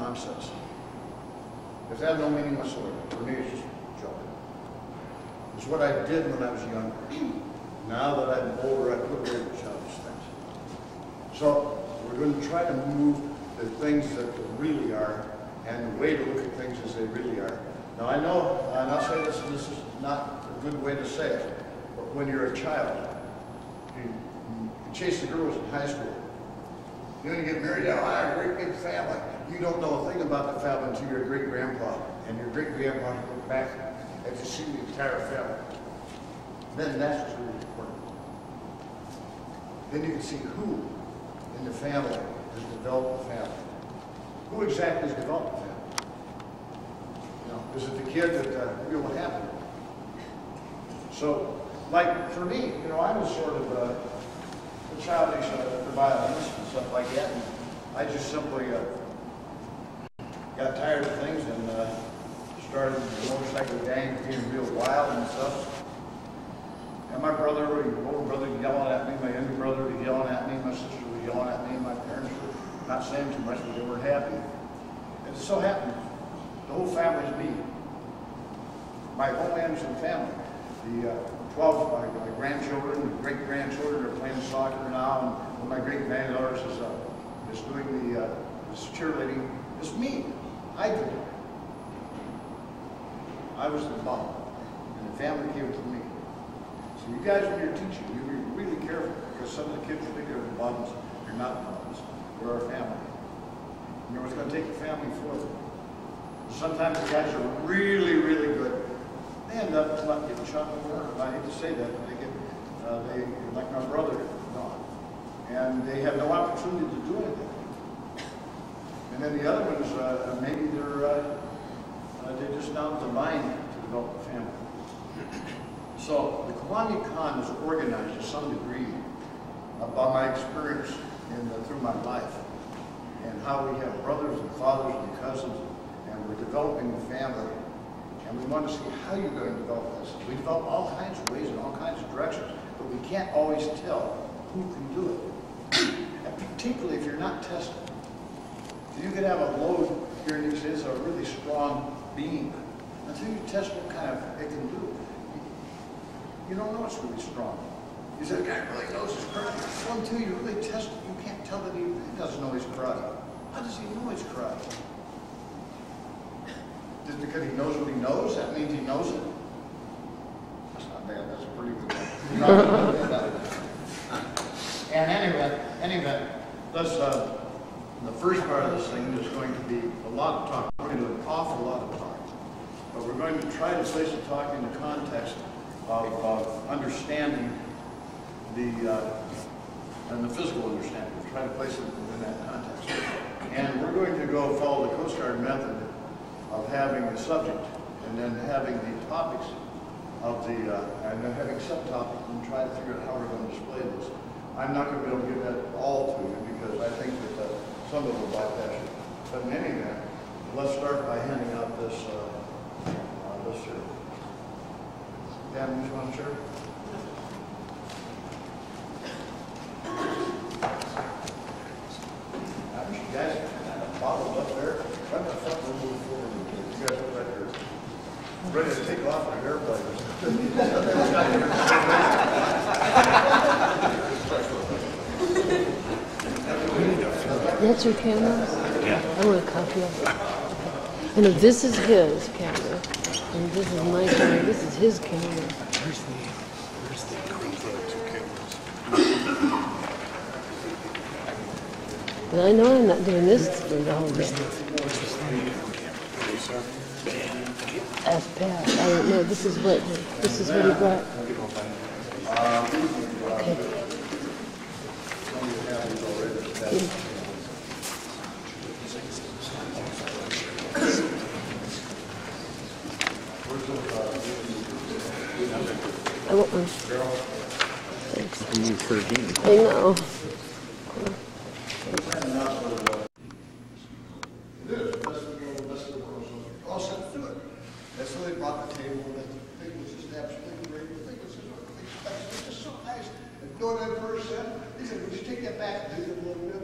nonsense. It had no meaning whatsoever. For me, it's just a joke. It's what I did when I was younger. Now that I'm older, I put away the childish things. So we're going to try to move the things that they really are, and the way to look at things as they really are. Now I know, and I'll say this, and this is not a good way to say it, but when you're a child, you chase the girls in high school. You're going to get married, oh, I have a great big family. You don't know a thing about the family until you're a great-grandpa, and your great-grandpa look back and you see the entire family. Then that's what's really important. Then you can see who in the family has developed the family. Who exactly has developed the family? You know, is it the kid that, you know, what happened? So, like for me, you know, I was sort of a childish violinist and stuff like that, and I just simply got tired of things and started the motorcycle gang being real wild and stuff. And my brother, my older brother was yelling at me, my younger brother was yelling at me, my sister was yelling at me, my parents were not saying too much, but they weren't happy. And it so happened, the whole family's me. My whole Anderson family, the 12 my grandchildren, the great-grandchildren are playing soccer now, and one of my great-granddaughters is doing the cheerleading. It's me. I did it. I was the bum, and the family gave it to me. So you guys, when you're teaching, you be really careful, because some of the kids think they're the bums. They're not bums. They're our family. And you're always going to take the family for them. Sometimes the guys are really, really good. They end up not getting shot in the work. I hate to say that, but they like my brother, no. And they have no opportunity to do anything. And then the other ones, maybe they're just not the mind to develop a family. So the Kwanmukan is organized to some degree by my experience through my life, and how we have brothers and fathers and cousins, and we're developing the family. And we want to see how you're going to develop this. We develop all kinds of ways in all kinds of directions, but we can't always tell who can do it. And particularly if you're not tested. You could have a load here and is a really strong beam. Until you test what kind of it can do, you don't know it's really strong. You say, the guy really knows his karate. Well, until you really test it, you can't tell that he really doesn't know his karate. How does he know his karate? Just because he knows what he knows, that means he knows it? That's not bad, that's a pretty good one. And anyway, let's, the first part of this thing is going to be a lot of talk. We're going to do an awful lot of talk. But we're going to try to place the talk in the context of understanding and the physical understanding. We'll try to place it in that context. And we're going to go follow the Coast Guard method of having the subject and then having the topics of the, and then having subtopics and try to figure out how we're going to display this. I'm not going to be able to give that all to you because I think that some of them will bypass it. But in any event, let's start by handing out this this here. Dan, you want to share? I wish you guys kind of bottled up there. Right the front, we'll move forward. You guys are right here. Ready to take off on airplanes. That's your camera? Yeah. I want a copy of it. I know this is his camera, and this is my camera. This is his camera. Where's the two cameras? But I know I'm not doing this for the whole day. Ask Pat. I don't know. This is what he brought. Okay. I want one. Thanks. I know. All set to do it. That's why they bought the table. The thing was just absolutely great. The thing was just so nice. And go to that person. He said, would you take that back and do it a little bit?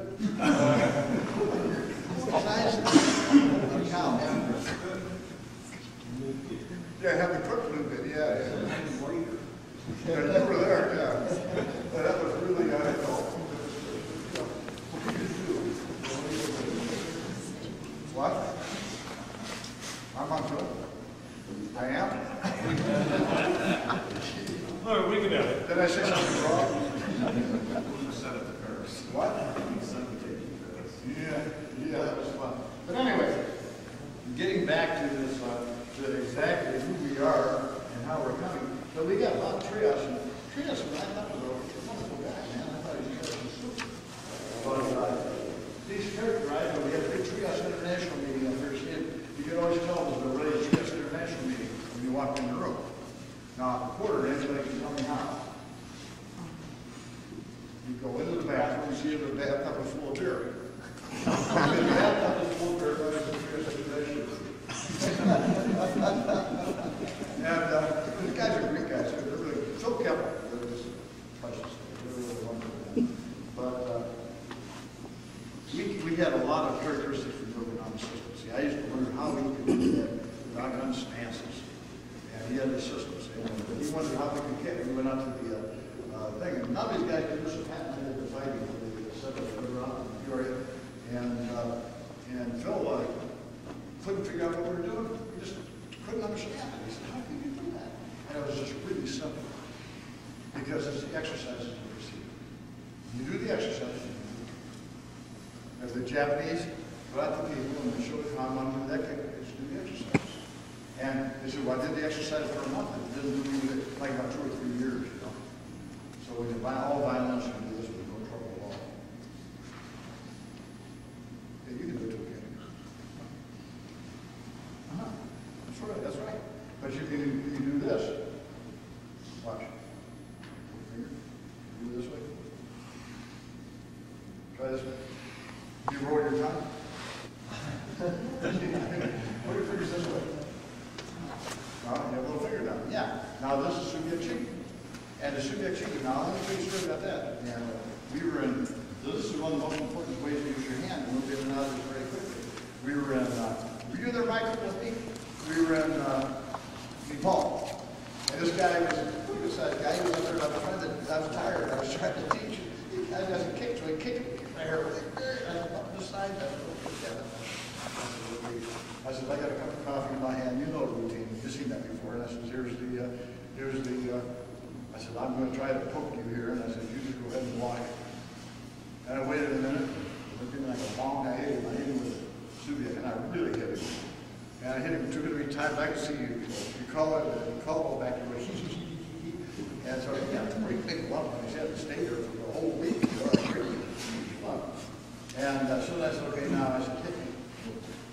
It's nice. Yeah, have the cook a little bit, yeah. Yeah, you were there, yeah. But that was really, I don't know. What did you do? What? I'm on film. I am? Oh, we can have it. Did I say something wrong? What? Yeah, that was fun. But anyway, getting back to this, to exactly who we are and how we're coming. So we got a lot of Trios, and Trios, I thought was a wonderful guy, man. I thought he was super. But these characterized, when we had a big Trios International meeting up here, you could always tell it was a really Trios International meeting when you walked in the room. Now, a quarter, anybody can tell me how. You go into the bathroom, you see the bathtub is full of beer. The bathtub is full of beer, but it's a Trios International. And the guys are great guys. They're really so careful. They're just precious. They're really wonderful. But we had a lot of characteristics for moving on the system. See, I used to learn how we could do that without gun stances. And he had the systems. And he wondered how we could get it. We went out to the thing. And none of these guys could do some patented the fighting. They set up around in Peoria. And Phil couldn't figure out what we were doing. He just couldn't understand it. He said, how can you do that? And it was just really simple. Because it's the exercises you receive. You do the exercises. If the Japanese go out to people and they show them how to do that, they just do the exercise. And they said, well, I did the exercise for a month. It didn't do me like about 2 or 3 years, you know. So we did all violence can do this with no trouble at all. Yeah, you can do it too, can't you? That's right, that's right. But you can do this. Watch. Finger. Do this way. Try this way. You roll your tongue. Put your fingers this way. Now, you have a little finger down. Yeah. Now this is Subiak-Chigi. And the Subiak-Chigi, now let me tell you a story about that. And we were in, this is one of the most important ways to use your hand, and we'll get in and out of this very quickly. We were in, were you there, Michael, with me? We were in Nepal. And this guy was a pretty good-sized guy. He was up there, I was tired. I was trying to teach him. He had a kick, so he kicked me right here with it. And I went up this side, I said, I got a cup of coffee in my hand. You know the routine. You've seen that before. And I said, I said, I'm going to try to poke you here. And I said, you just go ahead and walk. And I waited a minute. Looked at me like a bomb. I hit him with a Subiak, and I really hit him. And I hit him 2 or 3 times. I could see you call it back to it. And so he got a pretty big lump, and he had to stay there for the whole week. You know, a pretty huge lump. And so I said, okay, now I said, hit me.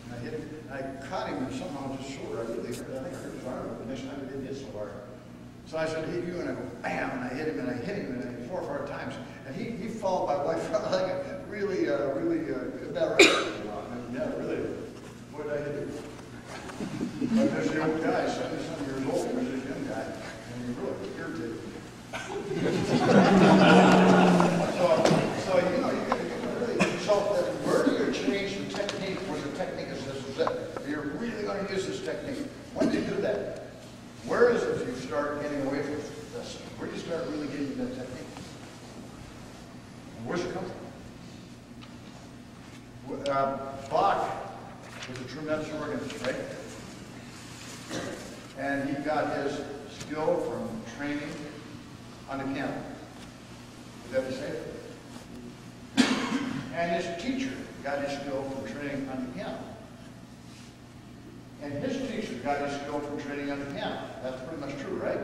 And I hit him. And I caught him and somehow just shoulder. I think I hurt his arm, but the next time I didn't hit so hard. So I said, hit you, and I go, bam, and I hit him, and I hit him, and I 4 or 5 times. And he followed my wife like a really bad wrestler. Yeah, really. What did I hit him? But there's the old guy, 70-some years old, there's this young guy, and he really irritated me. so you know, you can really, so where do you change the technique where the technique is this is it? You're really going to use this technique. When do you do that? Where is it you start getting away from this? Where do you start really getting that technique? And where's it come from? Bach was a tremendous organist, right? And he got his skill from training on the piano. Would that be safe? And his teacher got his skill from training on the piano. And his teacher got his skill from training on the piano. That's pretty much true, right?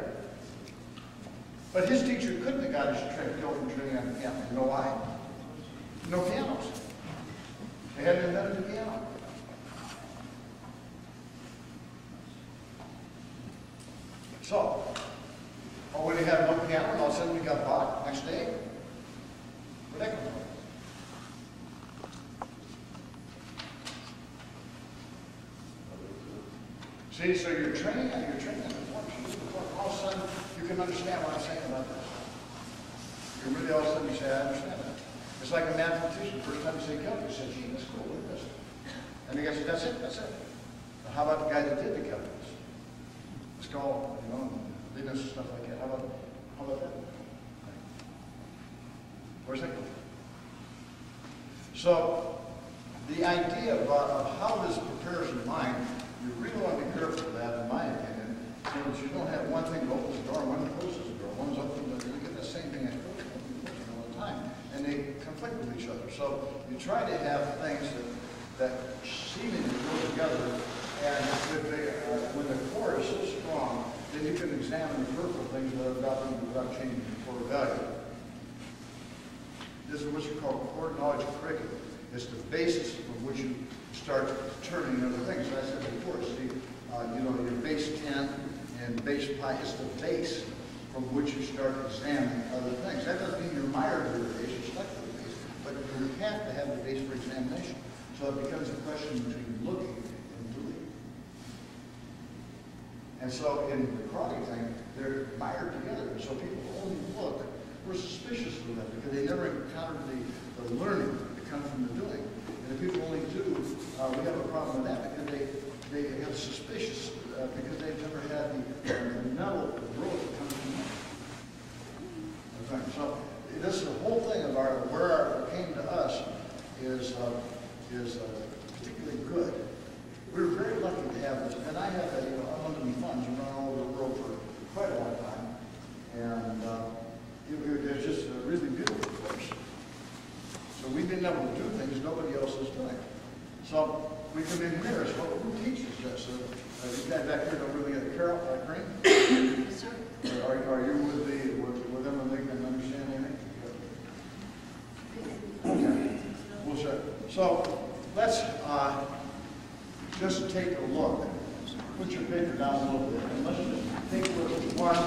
But his teacher couldn't have got his skill from training on the piano. You know why? No pianos. They hadn't invented the piano. So, when he had no piano, and all of a sudden we got Bach next day. Where'd that come from? See, so you're training on the function. All of a sudden, you can understand what I'm saying about this. You really all of a sudden you say, I understand that. It's like a mathematician. First time you say calculus, you say, gee, that's cool, look at this. And the guy says, that's it. Now, how about the guy that did the calculus? skull, you know, Venus, stuff like that. How about that? Where's that go? So, the idea of how this prepares your mind, you really want to be careful of that, in my opinion, so that you don't have one thing that opens the door, one that closes the door, one's open, but you get the same thing that closes all the time, and they conflict with each other. So, you try to have things that seemingly go together, and if when the core is so strong, then you can examine the peripheral things without changing the core value. This is what you call core knowledge curriculum. It's the basis from which you start turning other things. As I said before, see, you know, your base 10 and base pi is the base from which you start examining other things. That doesn't mean you're mired with the base, you're stuck with the base, but you have to have the base for examination. So it becomes a question between looking and doing. And so in the karate thing, they're mired together. So people only look, we're suspicious of them because they never encountered the learning that comes from the doing. And if people only do, we have a problem with that because they have suspicious because they've never had the mental growth that comes from that. So this is the whole thing of where it came to us is particularly good. We were very lucky to have this, and I have unlimited funds and run all over the world for quite a long time, and it's just a really beautiful course. So we've been able to do things nobody else is doing. So we come in here. So who teaches this? You guys back here don't really get the Carol, Crane? Yes, sir. Are you with them and they can understand anything? Okay. Well, sure. So let's just take a look. Put your paper down a little bit, and let's just take a look at one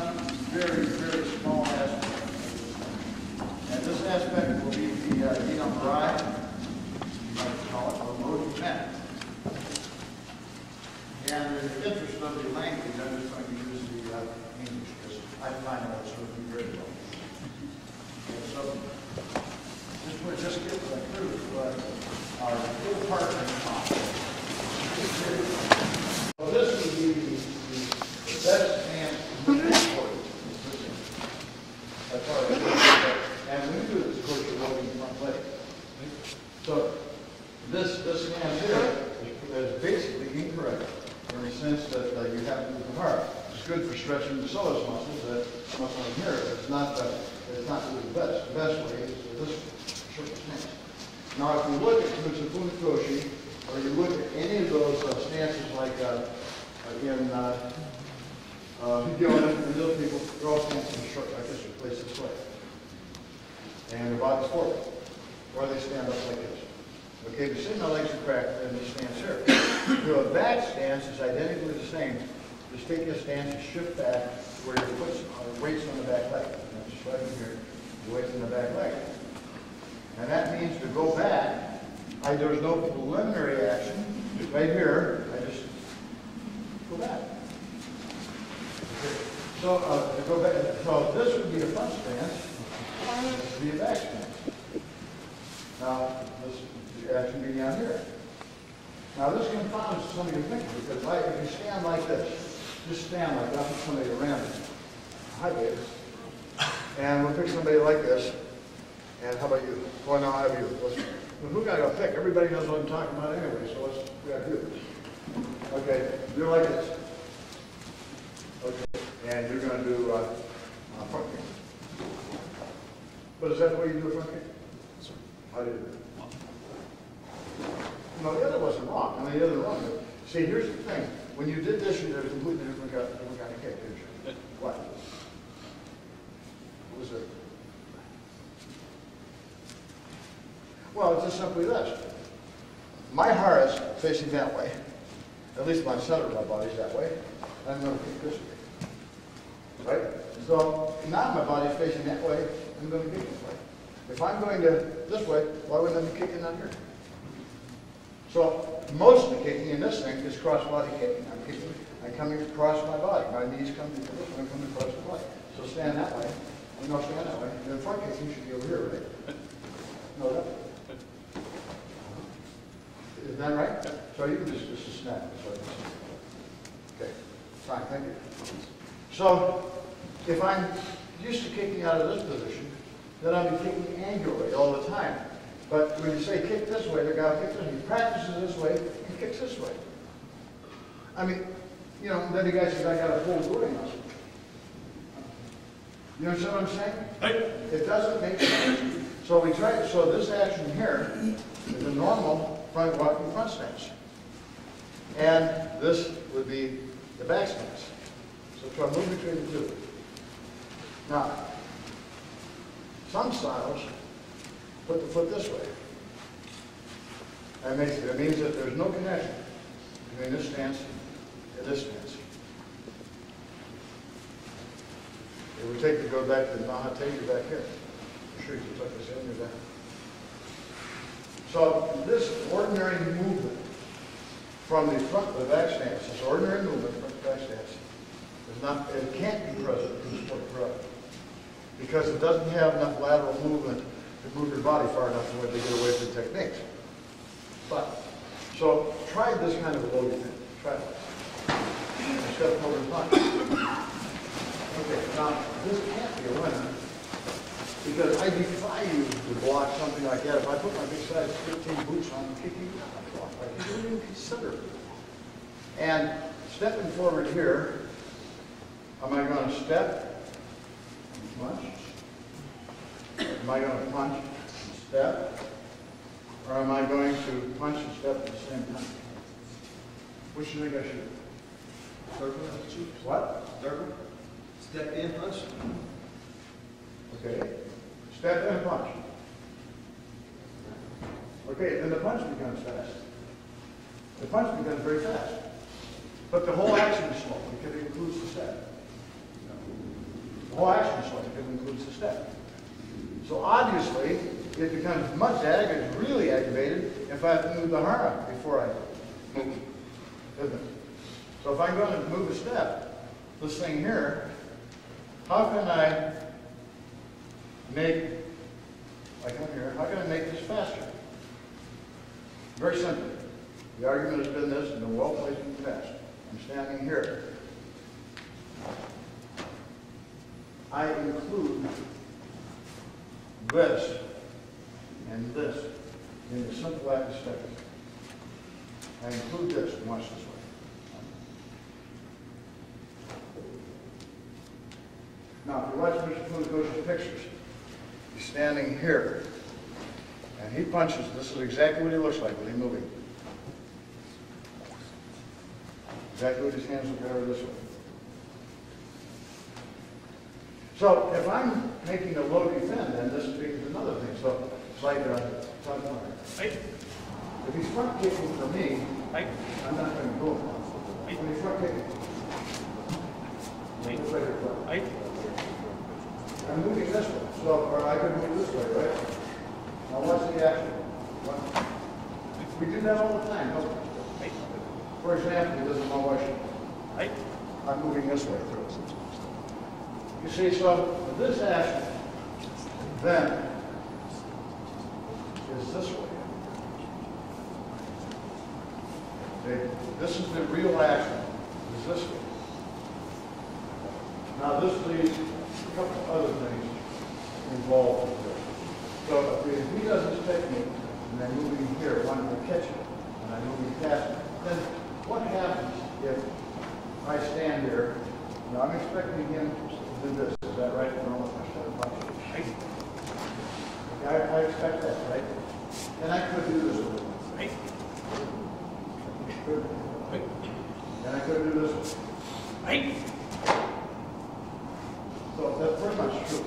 very, very small aspect. And this aspect will be the MRI, you might call it, or mode of attack. And in the interest of the language, I'm just going to use the English, because I find that it's going to be very well. And so, just get through our little partner in common. So this would be the best hand in the court. That's all right. And when you do this, of course, you're holding the front leg. So this hand here is basically incorrect in the sense that you have to move the heart. It's good for stretching the psoas muscles, that muscle in here. It's not really the best. The best way is this short stance. Now, if you look at Kwanmukan Symposium, or you look at any of those stances like in and those people, they're all standing short like this, or place this way. And their body's forward. Or they stand up like this. Okay, the same legs are cracked, and they stand here. Do a back stance is identically the same. Just take your stance and shift back where your weight's on the back leg. And just right here, your weight's on the back leg. And that means to go back, there's no preliminary action. Right here, I just go back. Okay. So to go back, so this would be a front stance. This would be a back stance. Now, this action be down here. Now, this confounds some of your thinking because if you stand like this, just stand like that, put somebody around you. Hi, Dave. And we'll pick somebody like this. And how about you? Well, now I have you. Who got to pick? Everybody knows what I'm talking about anyway, so we got to do this. Okay, you're like this. Okay, and you're going to do front kick. But is that the way you do a front kick? Sure. How do you do it? No, the other wasn't wrong. I mean, the other wrong. See, here's the thing. When you did this, you did a completely different kind of kick, didn't you? What? What was it? Well, it's just simply this. My heart is facing that way. At least my center of my body's that way. I'm going to kick this way. Right? So now my body's facing that way. I'm going to kick this way. If I'm going this way, why wouldn't I be kicking on here? So most of the kicking in this thing is cross-body kicking. I'm coming across my body. My knees come to this way. I'm coming across the body. So stand that way. No, stand that way. And the front kicking should be over here, right? No, that way. Is that right? So you can just snap this way. Okay. Fine, thank you. So, if I'm used to kicking out of this position, then I'll be kicking angularly all the time. But when you say kick this way, the guy kicks this way. He practices this way, he kicks this way. I mean, you know, then the guy says, I got a full footing muscle. You understand what I'm saying? Right. It doesn't make sense. So we try. So this action here is a normal front walking front stance, and this would be the back stance. So try to move between the two. Now, some styles put the foot this way. That means that there's no connection between this stance and this stance. It would take to go back to the Mahatma back here. I'm sure you can tuck this in your back. So this ordinary movement from the front to the back stance, this ordinary movement from the back stance, is not, it can't be present in the sport karate because it doesn't have enough lateral movement to move your body far enough to get away from techniques. But, so try this kind of a loading thing. Try it. Instead of holding punch. Okay, now this can't be a winner because I defy you to block something like that. If I put my big size 15 boots on and kick you out, I block like you don't even consider it. And stepping forward here, am I going to step and punch? Am I going to punch and step? Or am I going to punch and step at the same time? Which do you think I should do? Third one, choose. What? Third one. Step in, punch. Okay. Step and punch. Okay, then the punch becomes fast. The punch becomes very fast. But the whole action is slow because it includes the step. The whole action is slow because it includes the step. So obviously, it becomes much really aggravated if I have to move the hara before I move, isn't it? So if I'm going to move a step, this thing here, how can I make, I come here, how can I make this faster? Very simply. The argument has been this, and been well placed in the past. I'm standing here. I include this and this in the simple act of stepping. I include this, and watch this way. Now, if you watch Mr. Funakoshi's pictures, he's standing here, and he punches. This is exactly what he looks like when he's moving. Exactly what his hands look over this way. So, if I'm making a low defend, then this becomes another thing. So, it's like front corner. Right. If he's front kicking for me, Right. I'm not going to go. When he's front kicking, Right. this way here, Right. I'm moving this way, so, or I could move this way, right? Now what's the action? We do that all the time, don't we? Right. For example, this is my wife. Right. I'm moving this way through. You see, so this action then is this way. Okay? This is the real action, is this way. Now this leaves a couple of other things involved with this. So if he does this technique, and I'm moving here, wanting to catch it, and I'm moving past it, then what happens if I stand there? Now I'm expecting him to do this. Is that right? Right. I expect that, right? And I could do this with him. Right. Could. Right. And I could do this with him. Right. So that's pretty much true.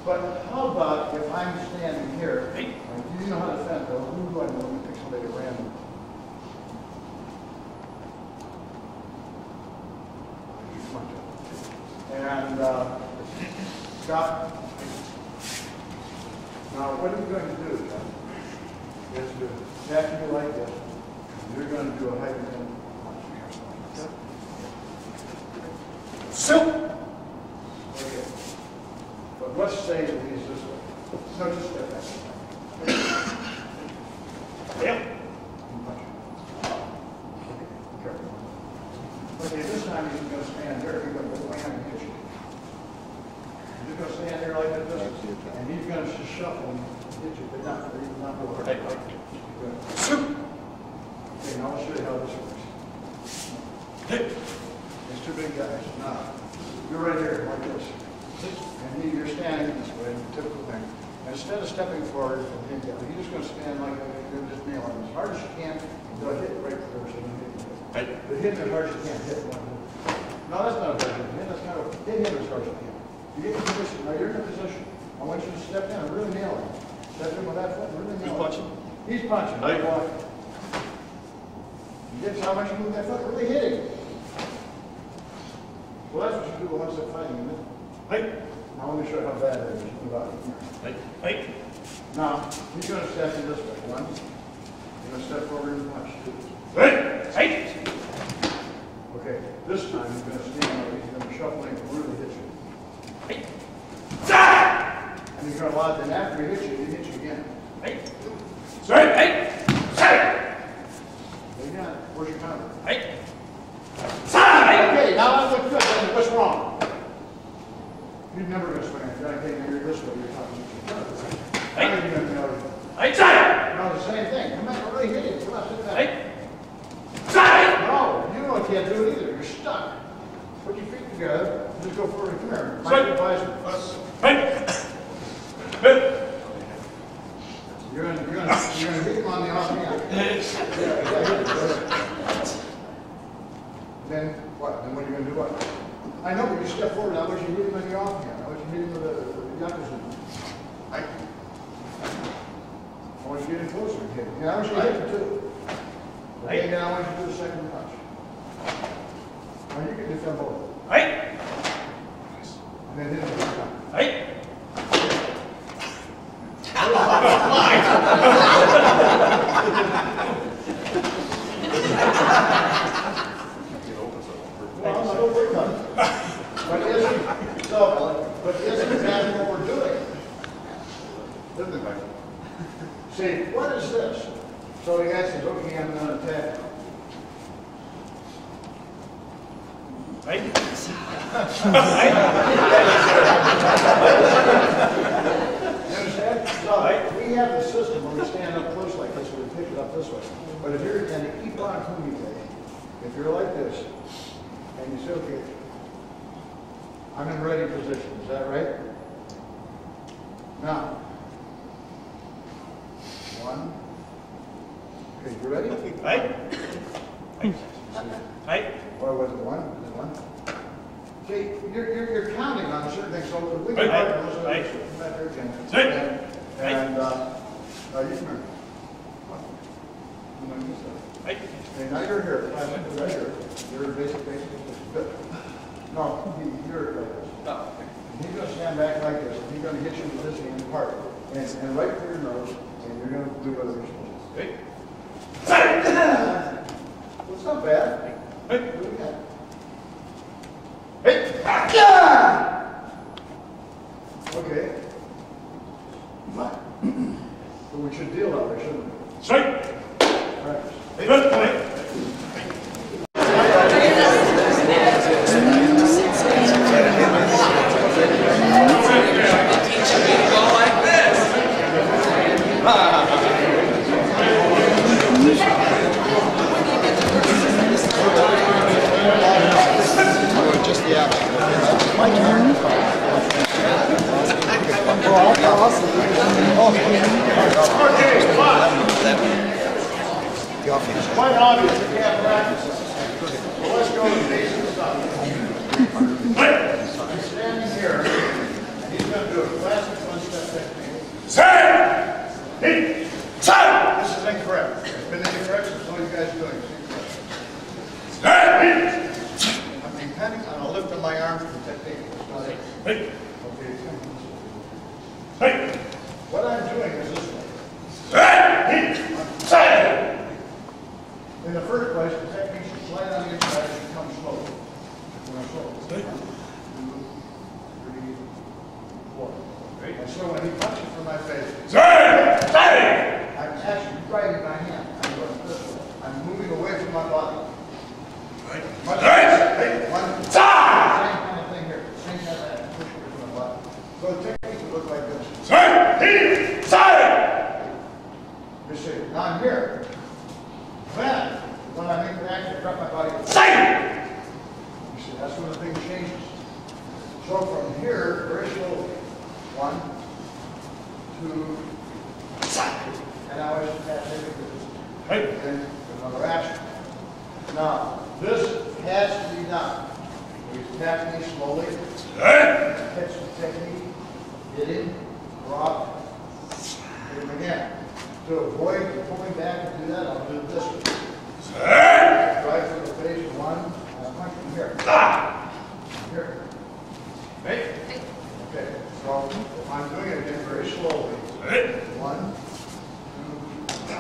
But how about if I'm standing here? Right. Do you know how to defend though? Who do I know? Let me pick somebody at random. And Scott. Now what are you going to do, John? Is to tap you like this. You're going to do a hypertension punch. So. Okay. But let's say that he's this way. So just step back. Yeah. Careful. Okay, this time he's going to stand there, he's going to wham and hit you. He's going to stand there like this, and he's going to just shuffle and hit you, but not real hard. Okay, now I'll show you how this works. These two big guys. Now, you're right here, like this. And you're standing this way, typical thing. And instead of stepping forward and hitting down, you're just going to stand like that. You're just nail him as hard as you can. You'll hit right there, so you hit him. But hit him as hard as you can. Hit one. No, that's not a hard hit. That's kind of hit him as hard as you can. You get in position. Now you're in a position. I want you to step down and really nail him. Step in with that foot and really nail him. He's punching. He's punching. Right. You get how much you move that foot, really hit him. Well, that's what you do once they're fighting, isn't it? Hey. Now let me show you how bad it is. Move out. Hey. Hey. Now, he's going to step in this way. One. You're going to step forward and punch. Two. Hey. Hey. Okay. This time he's going to stand up. He's going to shuffle and really hit you. Hey. And he's going to lie. Then after he hits you, he hits you again. Hey. Straight. Hey. Straight. Again. Where's your counter? Hey. Okay, now that looks good. What's wrong? You're never going to swing it. You're going to this way. You're talking to hey. Now you're going to know. Hey, no, the same thing. Come on, really hit it. Come on, sit back. Hey. No, you can't do it either. You're stuck. Put your feet together. Just go forward and come here. Mike advisor. Hey. You're going to hit him on the off hand. Then what? Then what are you going to do what? I know, but you step forward. I want you to hit him on the off hand. I want you to hit him with the opposite. I want you to get in closer and hit him. Yeah, I want you to hit him too. Okay, now I want you to do the second punch. Now you can defend both. Hey! And then hit him this time. Hey! Well, I'm not worried about it. But isn't that what we're doing? See, what is this? So the guy says, okay, I'm going to attack. Right? You understand? So we have the system where we stand up close like this, we pick it up this way. But if you're in the Kwanmukan Symposium, if you're like this, and you say, okay, I'm in ready position, is that right? Now, one. Okay, you ready? Right. Right. Or was it one? Is it one? See, you're counting on a certain thing, so we can right. Right. And you come here. Right. Okay, now you're here. Right here. You're basically. No, you're like this. Oh, okay. He's going to stand back like this. And he's going to hit you with this hand apart. And right through your nose. And you're going to do whatever you're supposed to. Okay. Well, it's not bad. Hey. Do it again. Hey. Okay. But we should deal out there, shouldn't we? Straight. All right. Hey. Just the action. My turn. It's quite obvious you can't practice this. So let's go to the basic stuff. He's standing here, and he's going to do a classic one-step technique. This is incorrect. It's been incorrect since all you guys are doing. I'm depending on a lift of my arms for technique. It's not it. Okay. What I'm doing is this way. In the first place, the technique should slide on the inside and should come slowly. When I'm slow. 1, 2, 3, 4. And so when he punches from my face, I'm actually driving my hand. I'm going this way. I'm moving away from my body. Much action, I drop my body. You see, that's when the thing changes. So from here, very slowly. 1, 2, and now I just pass it and another action. Now, this has to be done. We tap me slowly. Catch the technique. Hit him. Drop. Hit him again. To avoid pulling back and do that, I'll do it this way. Right from the face, 1, and I punch him here. Here. Okay, so I'm doing it again very slowly. 1, 2,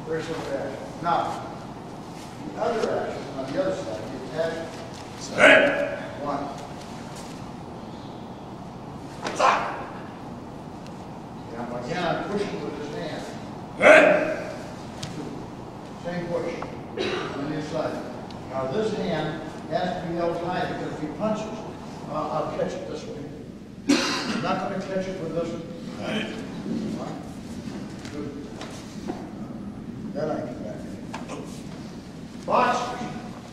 very simple action. Now, the other action on the other side, you attach 1. Now again, I'm pushing with this hand. 2. Same push on the inside. Now this hand has to be held high because if he punches, I'll catch it this way. I'm not going to catch it with this one. 1, 2. Then I get back. Boxers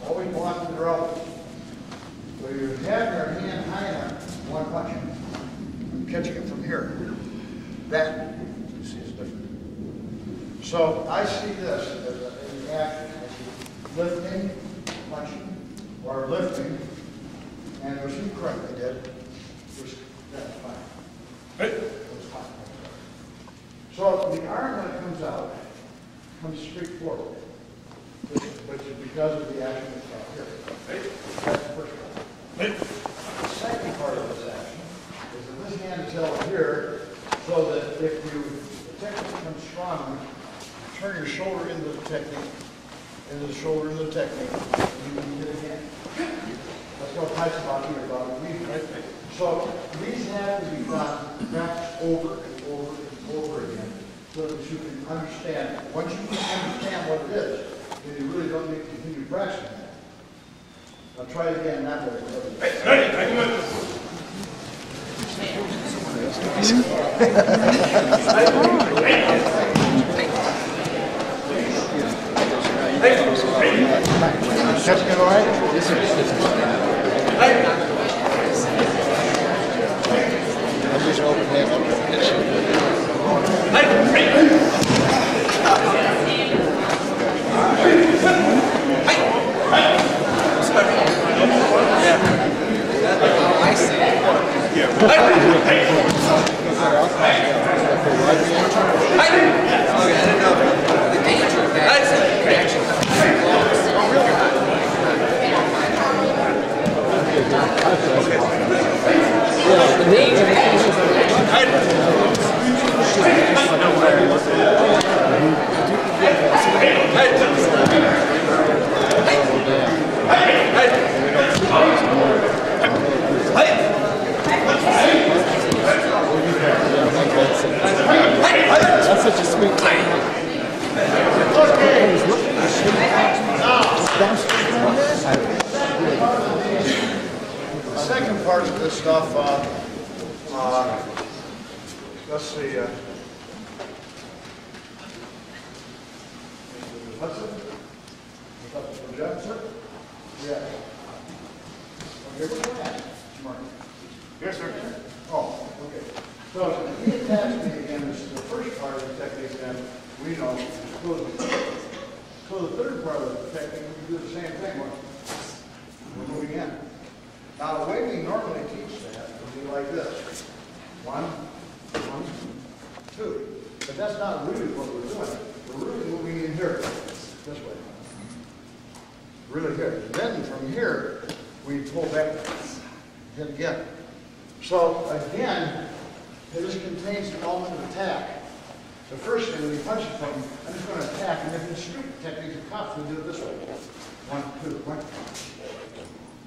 always block with their elbows. So you have your hand high enough, 1 punch. I'm catching it from here. That, you see, is different. So I see this as an action. I see lifting, punching, or lifting, and there's some correct I did. That's fine. That's fine. So the arm, when it comes out, comes straight forward, which is because of the action that's out here. That's the first part. The second part of this action is that this hand is held here, so that if the technique becomes strong, turn your shoulder into the technique, into the shoulder into the technique, and you can hit again. That's what Tyson about here, about right? So these have to be done practiced over and over and over again, so that you can understand. Once you can understand what it is, then you really don't need to continue practicing that. I'll try it again that way. Catching it all right? Yes, sir. I'm just open hand up and pitch it. I see. I didn't know the danger of that reaction coming so close. The danger That's such a sweet thing. The second part of this stuff, let's see. What's it? Project, sir? Yeah. Okay, what's that? Mark. Yes, sir. Oh, okay. So he attached me again. This is the first part of the technique that we know is closing. So the third part of the technique, we do the same thing. We're moving in. Now the way we normally teach that would be like this. 1, 1, 2. But that's not really what we're doing. We're really moving in here, this way. Really here. And then from here, we pull back, hit again. So again, this contains an element of attack. The first thing, when you punch it from, I'm just going to attack, and if it's street techniques of cops, we do it this way. 1, 2, 1.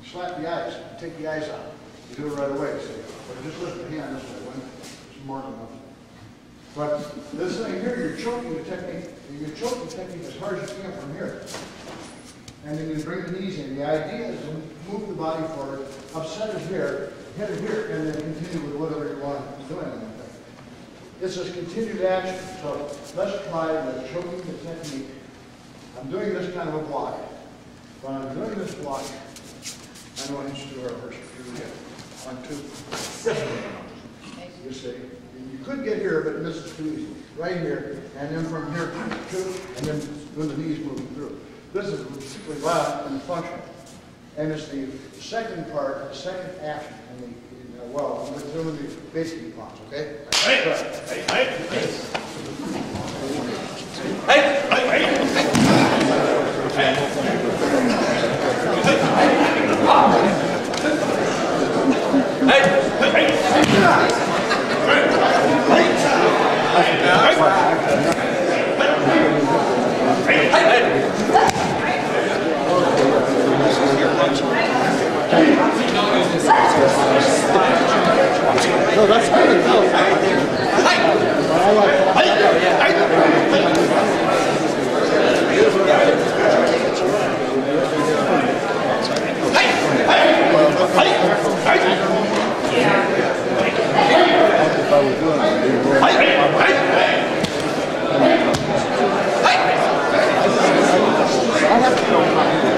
Slap the eyes, take the eyes out. You do it right away, see. But just lift the hand this way, it's more than enough. But this thing here, you're choking the technique. You're choking the technique as hard as you can from here. And then you bring the knees in. The idea is to move the body forward, upset it here, hit it here, and then continue with whatever you want to do. It's a continued action. So let's try the choking the technique. I'm doing this kind of a block. When I'm doing this block, I know I need to do our first. Here we go. 1, 2. You see, you could get here, but this is too easy. Right here, and then from here, 2, and then when the knees moving through. This is simply left and function. And it's the second part, the second action. Well, we're doing the basic response, okay? No, that's good. No.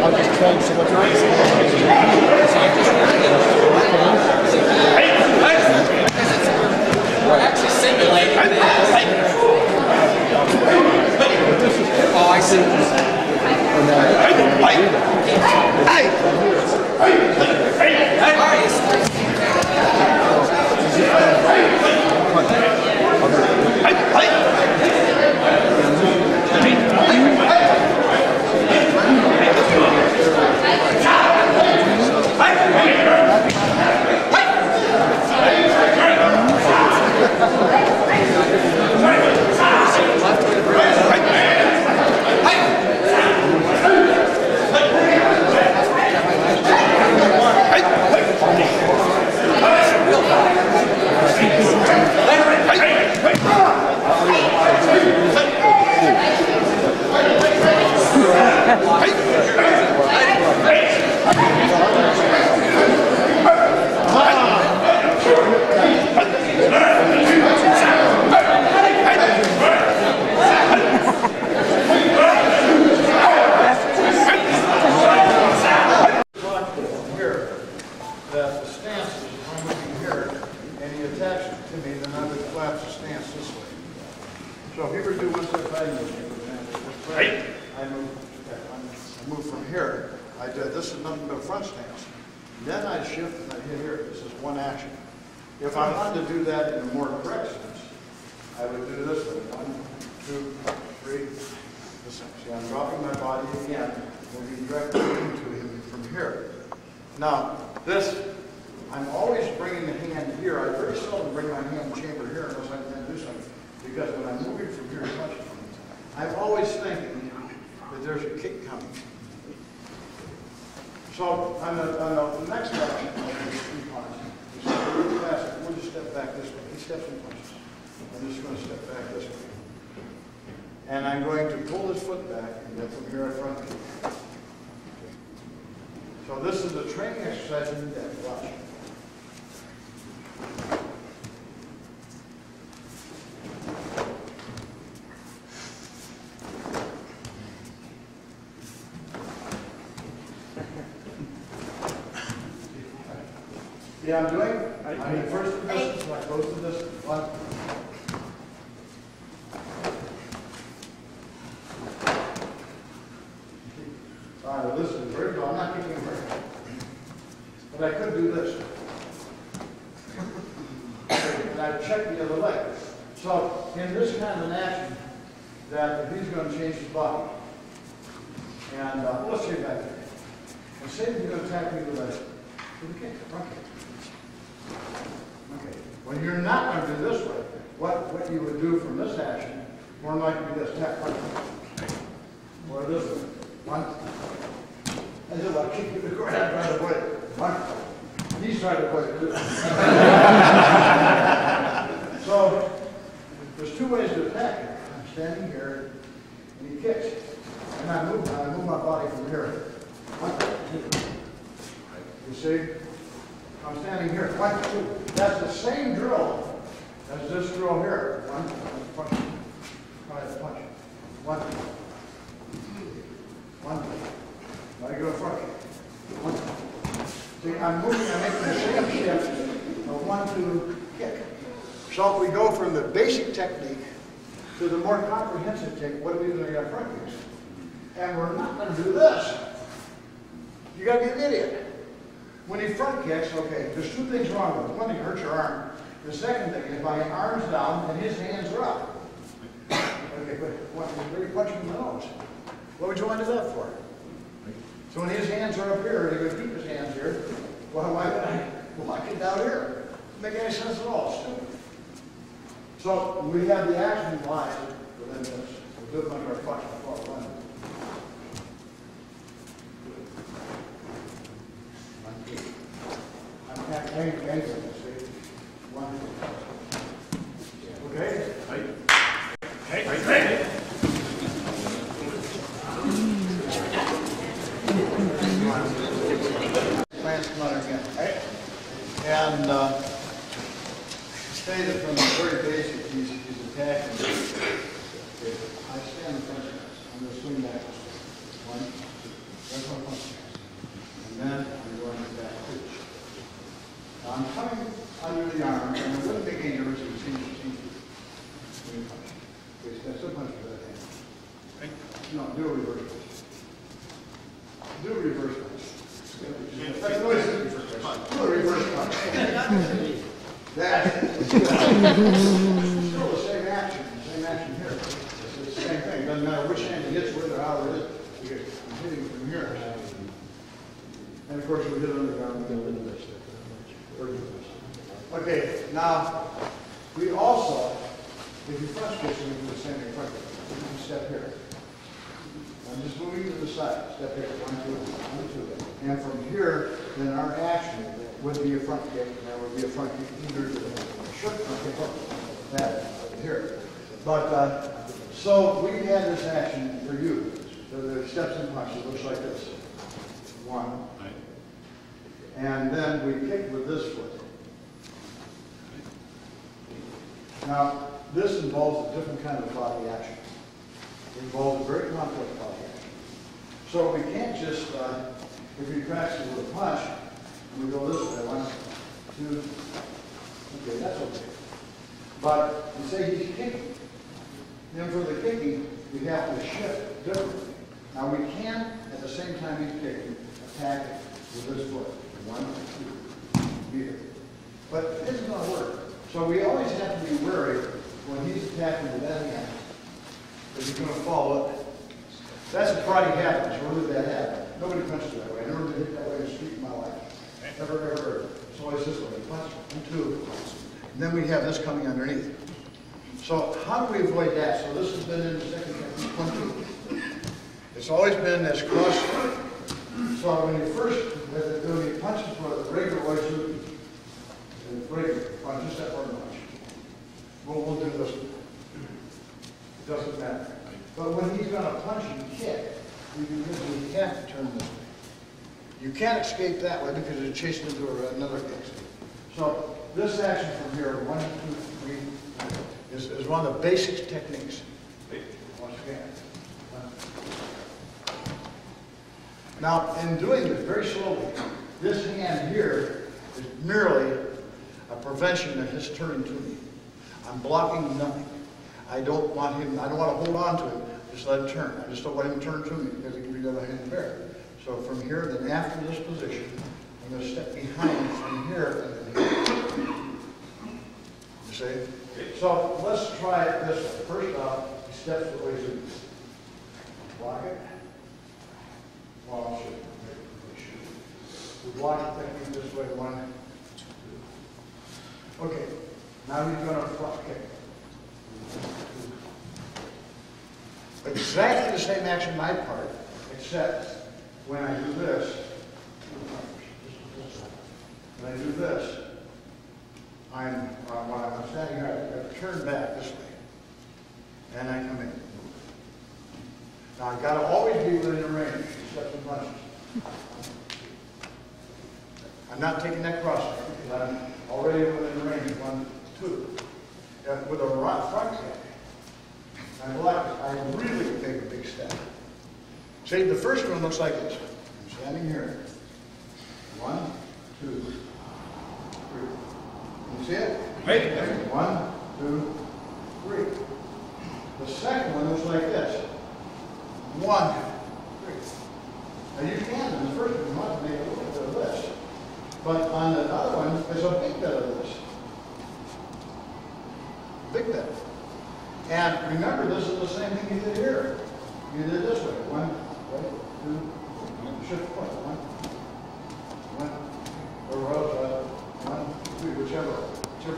I'll just train so much. We're actually simulating this. Oh, I see. So if you were to do one step back, I move from here. I did this is nothing but a front stance. Then I shift and I hit here. This is one action. If I wanted to do that in a more correct sense, I would do this way. 1, 2, 3. See, I'm dropping my body again, moving directly into him from here. Now, this, I'm always bringing the hand here. I very seldom bring my hand chamber here unless I'm going to do something. Because when I'm moving from here to punching, I'm always thinking that there's a kick coming. So on the next action, we'll just step back this way. He steps and punches. I'm just going to step back this way. And I'm going to pull this foot back and then from here I front kick. So this is a training exercise in the deck. Watch. Yeah, I'm doing. I mean, first to this, so I goes to this one. All right, well, this is very good. I'm not kicking him very hard. But I could do this. And I check the other leg. So, in this kind of an action, that if he's going to change his body, and let's say back there. And say that you're going to attack me with a kick, front kick. Okay. When you're not going to do this way, what you would do from this action, more than likely be this tap punch. Or this way. 1. As if I kick you the ground right away. 1. He's trying to play it too. So there's 2 ways to attack him. I'm standing here and he kicks. And I move my body from here. 1. You see? I'm standing here. 1, 2. That's the same drill as this drill here. 1, punch. All right, punch. 1. I'm making the same shift of 1, 2, kick. So if we go from the basic technique to the more comprehensive technique, what do we do in our front kicks? And we're not going to do this. You got to be an idiot. When he front kicks, okay, there's two things wrong with it. One thing hurts your arm. The second thing is my arm's down and his hands are up. Okay, but what, you're punching in the nose. What would you want to do that for? So when his hands are up here, he's going to keep his hands here. Well, why would I lock it down here? Doesn't make any sense at all. It's stupid. So we have the action line within this. We'll do it under our punch before we run it. I'm angry, see? 1, 2. Okay? Hey. Plants come out again, right? And stated from the very basic, he's attacking. Okay. I stand in front of this. I'm going to swing back. 1, 2. That's my punch. And then I'm going to back twitch. Now I'm coming under the arm, and it wouldn't make any difference if you change the punch. Okay, so that's a punch with that hand. No, do a reverse punch. Do a reverse punch. That's the way it's reverse punch. Do a reverse punch. That. It's still the same action. Same action here. It's the same thing. Doesn't matter which hand he hits with or how it is. I'm hitting from here. And of course we hit it on the ground. Okay, now we also, if you front kick, we do the same thing. Front kick. You can step here. I'm just moving to the side. Step here. 1, 2, 1, 2. And from here, then our action would be a front kick. And that would be a front kick either to the short front kick or that here. But so we had this action for you. So the steps and punches looks like this. 1. And then we kick with this foot. Now, this involves a different kind of body action. It involves a very complex body action. So we can't just, if we practice with a punch, and we go this way, 1, 2, okay, that's okay. But you say he's kicking. Then for the kicking, we have to shift differently. Now we can, at the same time he's kicking, attack it with this foot. 1, 2, here. But it isn't going to work. So we always have to be wary when he's attacking with that hand that he's going to follow it. That's a karate habit. It's a really bad habit. Nobody punches that way. I've never been hit that way in the street in my life. Never, ever. It's always this way. Punch, 1, 2. And then we have this coming underneath. So how do we avoid that? So this has been in the second technique. 1, 2. It's always been this cross. So when you first do the punches for the regular way to the regular punch, just that one punch. We'll do this one. It doesn't matter. But when he's going to punch and kick, we have to turn this way. You can't escape that way because it's chasing into another kick. So this action from here, 1, 2, 3, is one of the basic techniques. Once again. Now, in doing this very slowly, this hand here is merely a prevention of his turning to me. I'm blocking nothing. I don't want to hold on to him. Just let him turn. I just don't want him to turn to me because he can be the other hand bear. So from here, then after this position, I'm going to step behind from here and then here. You see? So let's try it this way. First off, he steps the way through. Block it. Well, I'll show you. We block the technique this way, 1, 2. Okay, now he's going to front kick. Exactly the same action on my part, except when I do this, when I do this, while I'm standing here, I turn back this way, and I come in. Now I've got to always be within the range, steps and punches. I'm not taking that cross because I'm already within the range, 1, 2. With a front kick, I really take a big step. See, the first one looks like this. I'm standing here. 1, 2, 3. You see it? Right. 1, 2, 3. The second one is like this. 1, 3. Now you can, in the first one, you want to make a little bit of this. But on the other one, there's a big bit of this. Big bit. And remember, this is the same thing you did here. You did this way. 1, right, 2, shift point. 1, or 1, 2, whichever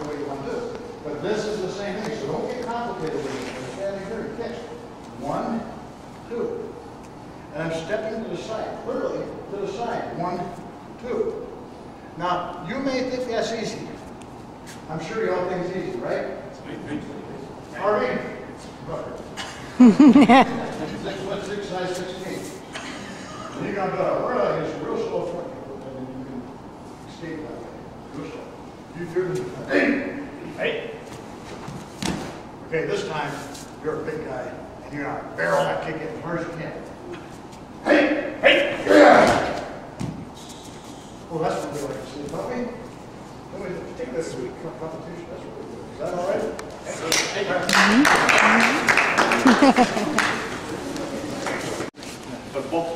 way you want to do it. But this is the same thing, so don't get complicated with it. I'm standing here, catch. 1, 2. And I'm stepping to the side, clearly to the side. 1, 2. Now, you may think that's easy. I'm sure you all think it's easy, right? Arvine? 6'6", size 16. And you're going to go against a real slow foot, and then you can escape that way. Real slow. You do this. Right. Okay, this time, you're a big guy, and you're going to barrel that kick in as hard as you can. Hey! Right. Yeah! Oh, that's what we like to see, don't we? Let me take this week competition. That's what we do. Is that all right? But both.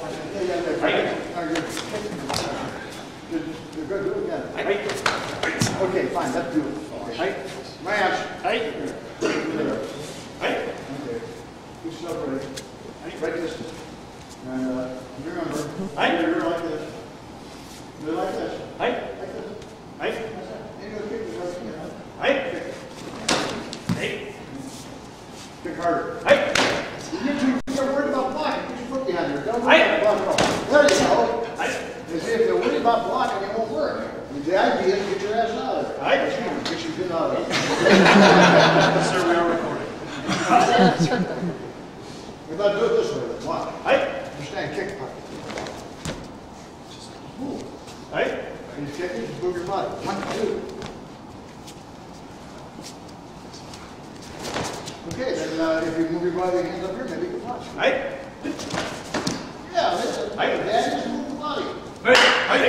You're good. Do it again. Right. Okay, fine. Let's do it. Right. Mash. Right. Right. Okay. You separate. Right distance. And remember, Right. you're like this. You're like this. Right. Like this. Right. That's it. And you'll kick the rest of it. Right. Kick. Right. Kick harder. Right. You're worried about blocking. Put your foot behind there. Don't worry Right. about blocking. There you go. Right. You see, if you're worried about blocking, it won't work. The idea is get your ass out of there. Right. Get your good out of there. Sir, we are recording. We're about to do it this way. Then. Watch. Right. Understand? Kick puck. Just move. Right. When you kick, you just move your body. 1, 2. Okay, then if you move your body, hands up here, maybe you can punch. Right. Yeah, listen. Right. Dad, just move the body. Right. Right.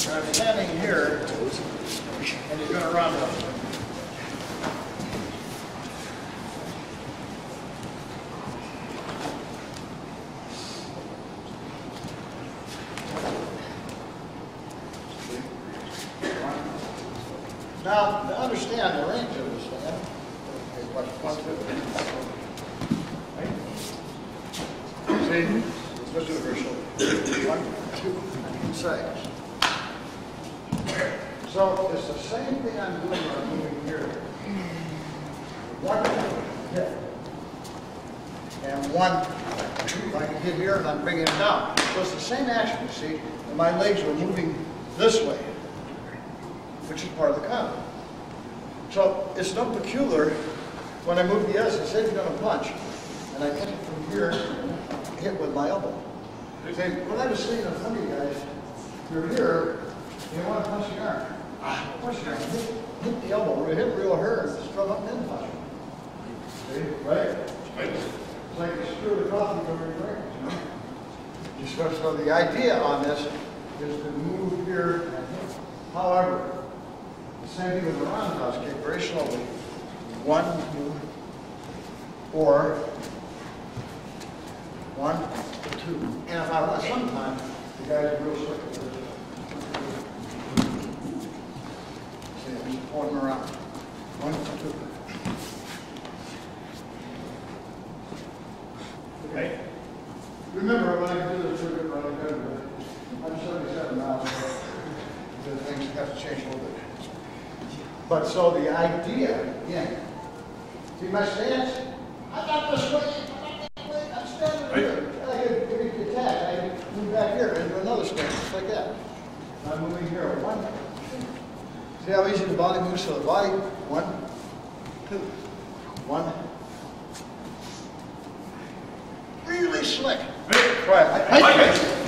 I'm standing here, and you're going to run up. Now, to understand the range of this thing, okay, watch 1, 2. See? Let's do it very slowly. 1, 2, sides. So it's the same thing I'm doing when I'm moving here. 1, hit. And 1, 2, I can hit here and I'm bringing it down. So it's the same action, you see, and my legs are moving this way, which is part of the combo. So it's no peculiar when I move the S, say you're going to punch, and I hit it from here, hit with my elbow. See, what I was saying to some of you guys, you're here, you want to punch the arm. Punch the arm, hit the elbow, hit real hard, strung up and then punch. See, right? It's like you screw the coffee over your brain, you know? So the idea on this is to move here and hit. However, the same thing with the roundhouse kick, very slowly. 1, 2, or 1, 2. And if I want sometimes, the guys are real slick. See, I'm just pulling them around. 1, 2. Okay. Remember, when I do this circuit running good, I'm 77 miles an hour. The things have to change a little bit. But so the idea, again, see my stance? I'm not this way, I'm not that way, I'm standing here. And I could attack, I can move back here into another stance, just like that. I'm moving here. 1. See how easy the body moves? So the body. 1, 2, 1. Really slick. Try it.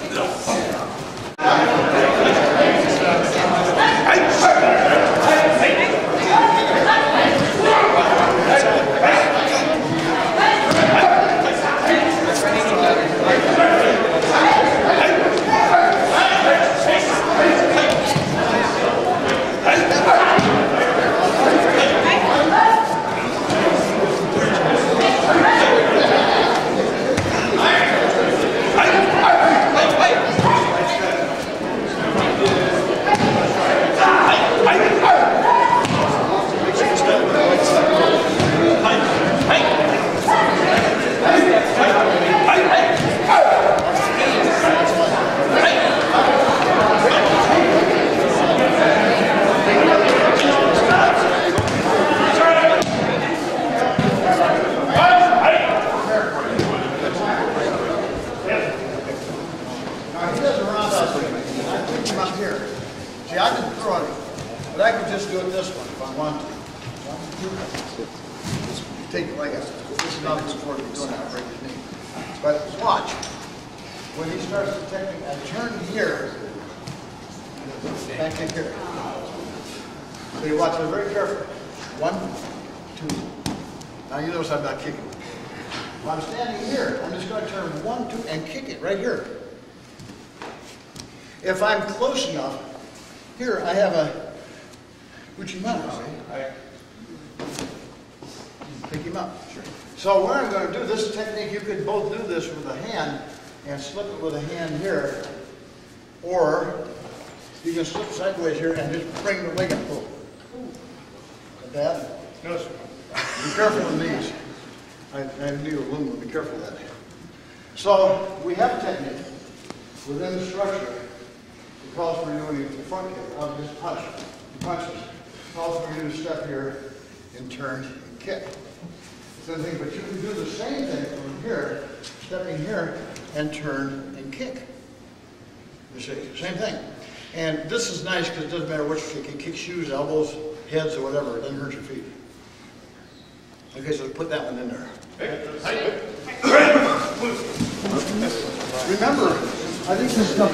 If I'm close enough, here I have a Uchimata. Pick him up. Sure. So what I'm going to do, this technique, you could both do this with a hand and slip it with a hand here, or you can slip sideways here and just bring the leg up. Like that? No, sir. Be careful with these. I need aluminum. Be careful of that. So we have a technique within the structure. It calls for doing the front kick. I'll just punch. Punches. It calls for you to step here and turn and kick. Same thing, but you can do the same thing from here, stepping here and turn and kick. You see, same thing. And this is nice because it doesn't matter which kick. You kick shoes, elbows, heads, or whatever. It doesn't hurt your feet. Okay, so put that one in there. Remember, I think this stuff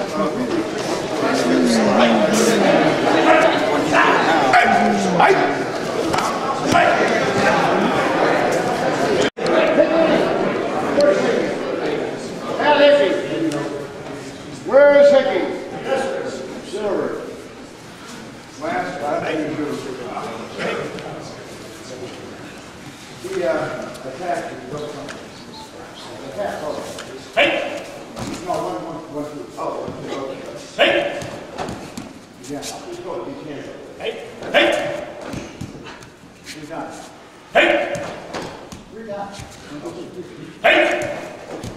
Where is Hickey? Silver. Last, I think you do. He attacked you. Attack, oh. Hey! No, one, two. Oh, Hey! yeah. Just go, you can. Hey! Hey! Three times. Hey! Three times. Hey!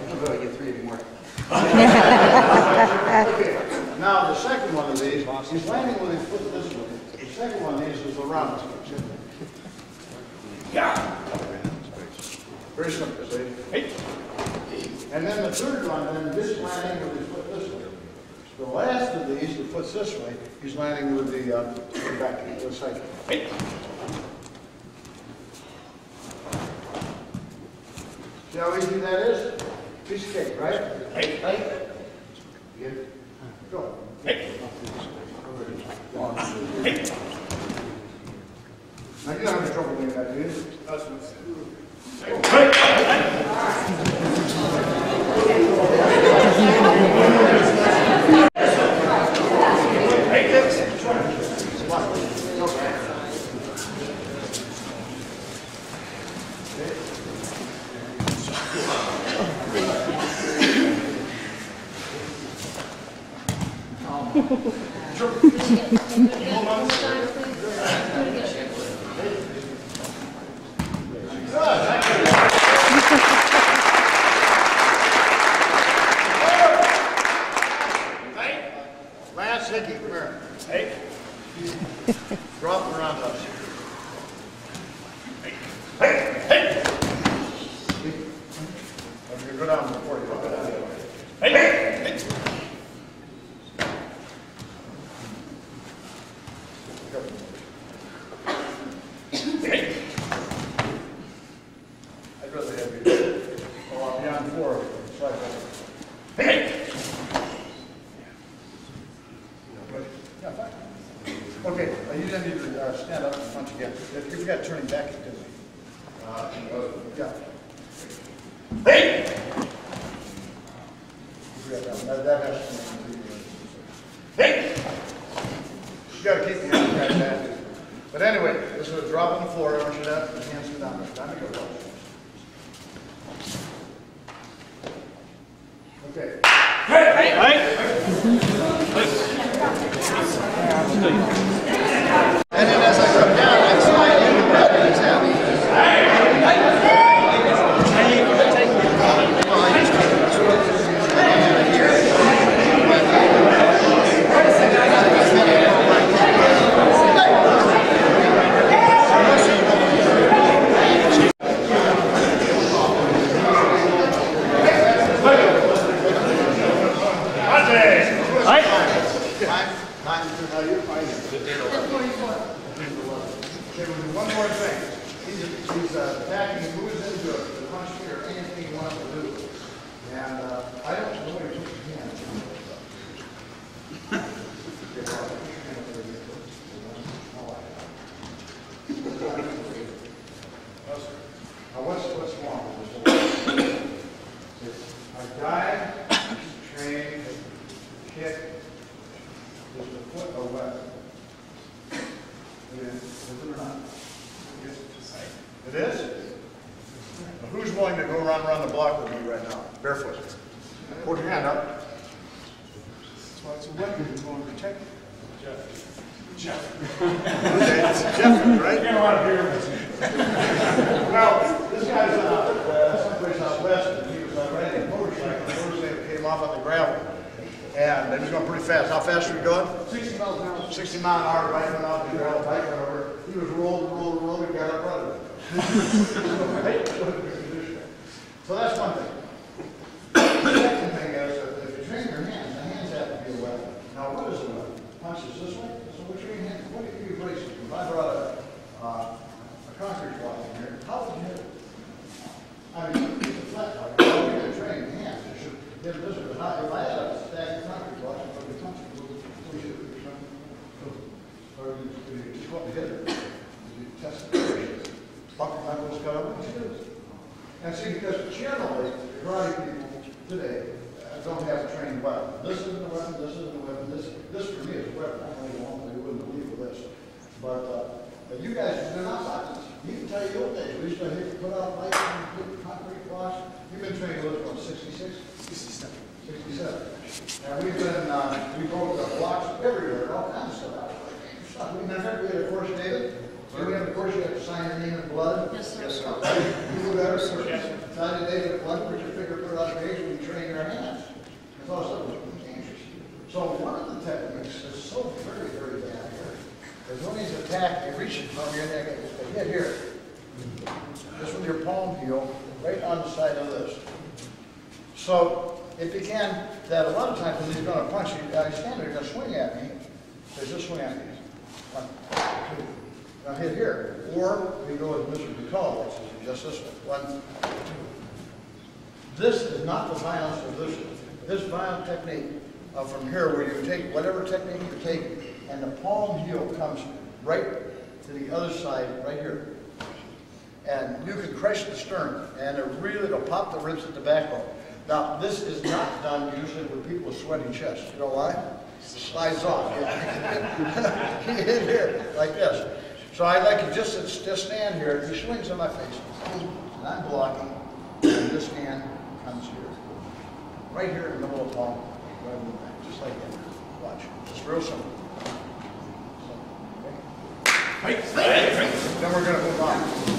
I'm going to get 3 more. Okay. Now, the second one of these, he's landing with his foot this way. The second one of these is around his foot. Yeah! Very simple, see? Hey! And then the third one, then this landing with his foot this way. The last of these, the foot's this way, he's landing with the back, the side. Hey! See how easy that is? Piece of cake, right? Hey! Right? Get it? Go. Hey! Hey! Now you don't have any trouble doing that, do you? Last Hickey, come here. Hey! Drop the roundhouse. Hey! Hey! I'm going to go down before you. Hey! punch again. You've got turning back into me. Yeah. Hey! That has to be. Hey! You got to keep your hands like that. But anyway, this is a drop on the floor. I want you to have your hands go down. Time to go. Okay. And then as I come down, I slide in the bed and it's happy. Okay, we'll do one more thing. He's attacking, he moves into the punch here, anything he wants to do. And I don't know where he took his hand. Now what's wrong with this? A guy, train, kick, is the foot a weapon? Is it or not? It is? Now, who's willing to go around the block with me right now? Barefoot. Hold your hand up. That's why it's a weapon. You're going to protect it. Jeff. Okay, it's Jeff, right? Get out of here. Well, this guy's someplace out west, and he was riding a motorcycle. The motorcycle came off on the gravel. And he was going pretty fast. How fast were you going? 60 miles an hour. 60 miles an hour, right off the gravel bike, whatever. He was rolling, and got up running. So that's one thing. The second thing is that if you train your hands, the hands have to be a weapon. Now, what is a weapon? Punches this way? So we train hands. What do you brace? If I brought a concrete block in here, how would you hit it? I mean, it's a flat block. How are you going to train your hands? You should hit it this way. But if I had a stack of concrete blocks, I'm going to punch it. Or you just want to hit it. You test it. Bucket knuckles cut up. And see, because generally, karate people today don't have a trained weapon. This isn't a weapon, this isn't a weapon, this for me is a weapon. I don't know they wouldn't believe with this. But you guys have been outside. You can tell you the old days. We used to put out lights and put concrete blocks. You've been trained with what, 66? 67. 67. And we've been, we broke the blocks everywhere, all kinds of stuff. We had a course, David. So we have a course, you have to sign your name in blood. Yes, sir. Yes, sir. You do that, or sign your name in blood, put your finger, put it on the page, and you train your hands. It's also dangerous. So one of the techniques is so very, very bad here. Is when he's attacked, you reach it from your neck, hit here. This with your palm heel, right on the side of this. So it began that a lot of times when he's going to punch you, he's standing there, he's going to swing at me. So he's just swing at me. 1, 2. Now hit here. Or we go with Mr. Bucol, which is just this one. 1, 2. This is not the violence of this violent technique from here, where you take whatever technique you take, and the palm heel comes right to the other side, right here. And you can crush the sternum, and it'll pop the ribs at the backbone. Now, this is not done usually with people with sweaty chests. You know why? It slides off. You hit here, like this. So I'd like you just stand here. He swings in my face, and I'm blocking, and this hand comes here. Right here in the middle of the palm, right in the back, just like that. Watch. Just real simple. Okay? Then we're going to move on.